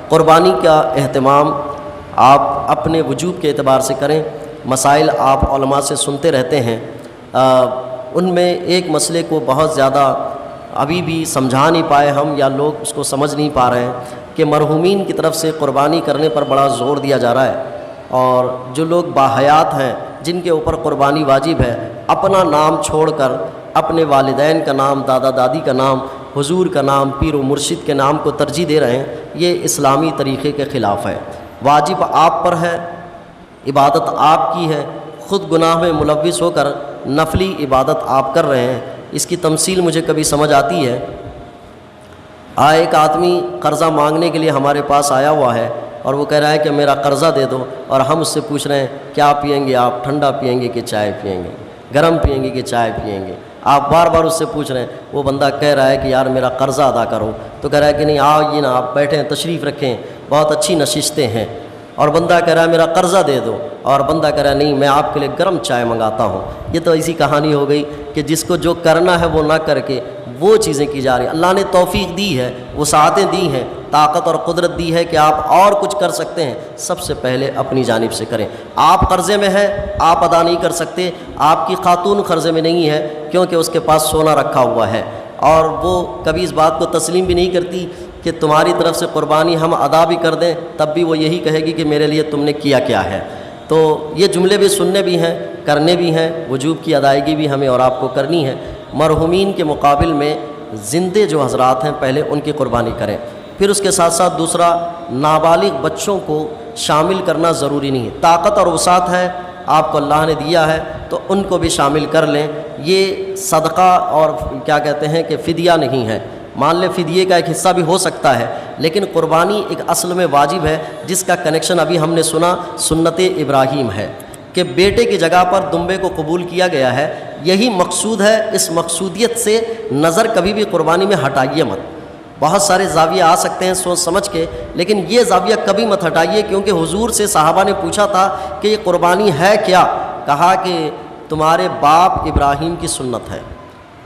قربانی کا اہتمام آپ اپنے وجوب کے اعتبار سے کریں۔ مسائل آپ علماء سے سنتے رہتے ہیں، ان میں ایک مسئلے کو بہت زیادہ ابھی بھی سمجھا نہیں پائے ہم، یا لوگ اس کو سمجھ نہیں پا رہے ہیں کہ مرحومین کی طرف سے قربانی کرنے پر بڑا زور دیا جا رہا ہے، اور جو لوگ باحیات ہیں جن کے اوپر قربانی واجب ہے، اپنا نام چھوڑ کر اپنے والدین کا نام، دادا دادی کا نام، حضور کا نام، پیر و مرشد کے نام کو ترجیح دے رہے ہیں، یہ اسلامی طریقے کے خلاف ہے۔ واجب آپ پر ہے، عبادت آپ کی ہے، خود گناہ میں ملوث ہو کر نفلی عبادت آپ کر رہے ہیں۔ اس کی تمثیل مجھے کبھی سمجھ آتی ہے، ایک آدمی قرضہ مانگنے کے لیے ہمارے پاس آیا ہوا ہے، اور وہ کہہ رہا ہے کہ میرا قرضہ دے دو، اور ہم اس سے پوچھ رہے ہیں کیا پئیں گے آپ، ٹھنڈا پئیں گے کہ چائے پئیں گے، گرم پئیں گے کہ چائے پئیں گے؟ آپ بار بار اس سے پوچھ رہے ہیں، وہ بندہ کہہ رہا ہے کہ یار میرا قرضہ ادا کرو، تو کہہ رہا ہے کہ نہیں آئیے نا، آپ بیٹھیں، تشریف رکھیں، بہت اچھی نشستیں ہیں، اور بندہ کہہ رہا ہے میرا قرضہ دے دو، اور بندہ کہہ رہا ہے نہیں میں آپ کے لیے گرم چائے منگاتا ہوں۔ یہ تو ایسی کہانی ہو گئی کہ جس کو جو کرنا ہے وہ نہ کر کے وہ چیزیں کی جا رہی ہیں۔ اللہ نے توفیق دی ہے، وسعتیں دی ہیں، طاقت اور قدرت دی ہے کہ آپ اور کچھ کر سکتے ہیں، سب سے پہلے اپنی جانب سے کریں۔ آپ قرضے میں ہیں، آپ ادا نہیں کر سکتے، آپ کی خاتون قرضے میں نہیں ہے کیونکہ اس کے پاس سونا رکھا ہوا ہے، اور وہ کبھی اس بات کو تسلیم بھی نہیں کرتی کہ تمہاری طرف سے قربانی ہم ادا بھی کر دیں، تب بھی وہ یہی کہے گی کہ میرے لیے تم نے کیا کیا ہے۔ تو یہ جملے بھی سننے بھی ہیں، کرنے بھی ہیں، وجوب کی ادائیگی بھی ہمیں اور آپ کو کرنی ہے۔ مرحومین کے مقابل میں زندے جو حضرات ہیں پہلے ان کی قربانی کریں، پھر اس کے ساتھ ساتھ دوسرا نابالغ بچوں کو شامل کرنا ضروری نہیں ہے۔ طاقت اور وسعت ہے، آپ کو اللہ نے دیا ہے تو ان کو بھی شامل کر لیں۔ یہ صدقہ اور کیا کہتے ہیں کہ فدیہ نہیں ہے، مان لیں فدیے کا ایک حصہ بھی ہو سکتا ہے، لیکن قربانی ایک اصل میں واجب ہے، جس کا کنیکشن ابھی ہم نے سنا سنت ابراہیم ہے کہ بیٹے کی جگہ پر دمبے کو قبول کیا گیا ہے، یہی مقصود ہے۔ اس مقصودیت سے نظر کبھی بھی قربانی میں ہٹائیے مت۔ بہت سارے زاویے آ سکتے ہیں سوچ سمجھ کے، لیکن یہ زاویہ کبھی مت ہٹائیے، کیونکہ حضور سے صحابہ نے پوچھا تھا کہ یہ قربانی ہے کیا؟ کہا کہ تمہارے باپ ابراہیم کی سنت ہے،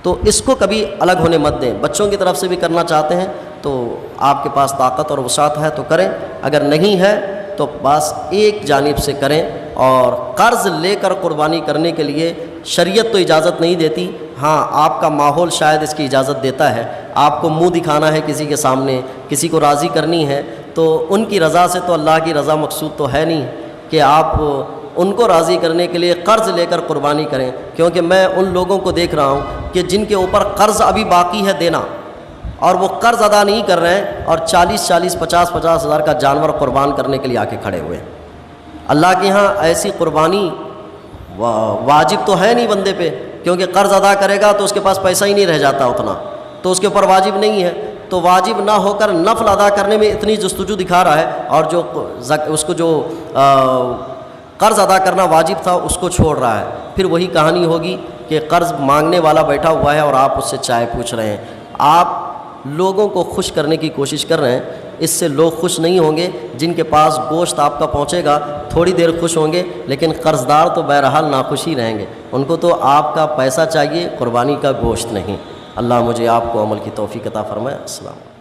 تو اس کو کبھی الگ ہونے مت دیں۔ بچوں کی طرف سے بھی کرنا چاہتے ہیں تو آپ کے پاس طاقت اور وسعت ہے تو کریں، اگر نہیں ہے تو بس ایک جانب سے کریں۔ اور قرض لے کر قربانی کرنے کے لیے شریعت تو اجازت نہیں دیتی، ہاں آپ کا ماحول شاید اس کی اجازت دیتا ہے، آپ کو منہ دکھانا ہے کسی کے سامنے، کسی کو راضی کرنی ہے، تو ان کی رضا سے تو اللہ کی رضا مقصود تو ہے نہیں کہ آپ ان کو راضی کرنے کے لیے قرض لے کر قربانی کریں۔ کیونکہ میں ان لوگوں کو دیکھ رہا ہوں کہ جن کے اوپر قرض ابھی باقی ہے دینا، اور وہ قرض ادا نہیں کر رہے ہیں، اور 40 50 ہزار کا جانور قربان کرنے کے لیے آ کے کھڑے ہوئے ہیں۔ اللہ کے ہاں ایسی قربانی واجب تو ہے نہیں بندے پہ، کیونکہ قرض ادا کرے گا تو اس کے پاس پیسہ ہی نہیں رہ جاتا اتنا، تو اس کے اوپر واجب نہیں ہے۔ تو واجب نہ ہو کر نفل ادا کرنے میں اتنی جستجو دکھا رہا ہے، اور جو اس کو جو قرض ادا کرنا واجب تھا اس کو چھوڑ رہا ہے۔ پھر وہی کہانی ہوگی کہ قرض مانگنے والا بیٹھا ہوا ہے اور آپ اس سے چائے پوچھ رہے ہیں۔ آپ لوگوں کو خوش کرنے کی کوشش کر رہے ہیں، اس سے لوگ خوش نہیں ہوں گے۔ جن کے پاس گوشت آپ کا پہنچے گا تھوڑی دیر خوش ہوں گے، لیکن قرض دار تو بہرحال ناخوش ہی رہیں گے، ان کو تو آپ کا پیسہ چاہیے، قربانی کا گوشت نہیں۔ اللہ مجھے آپ کو عمل کی توفیق عطا فرمائے۔ السلام۔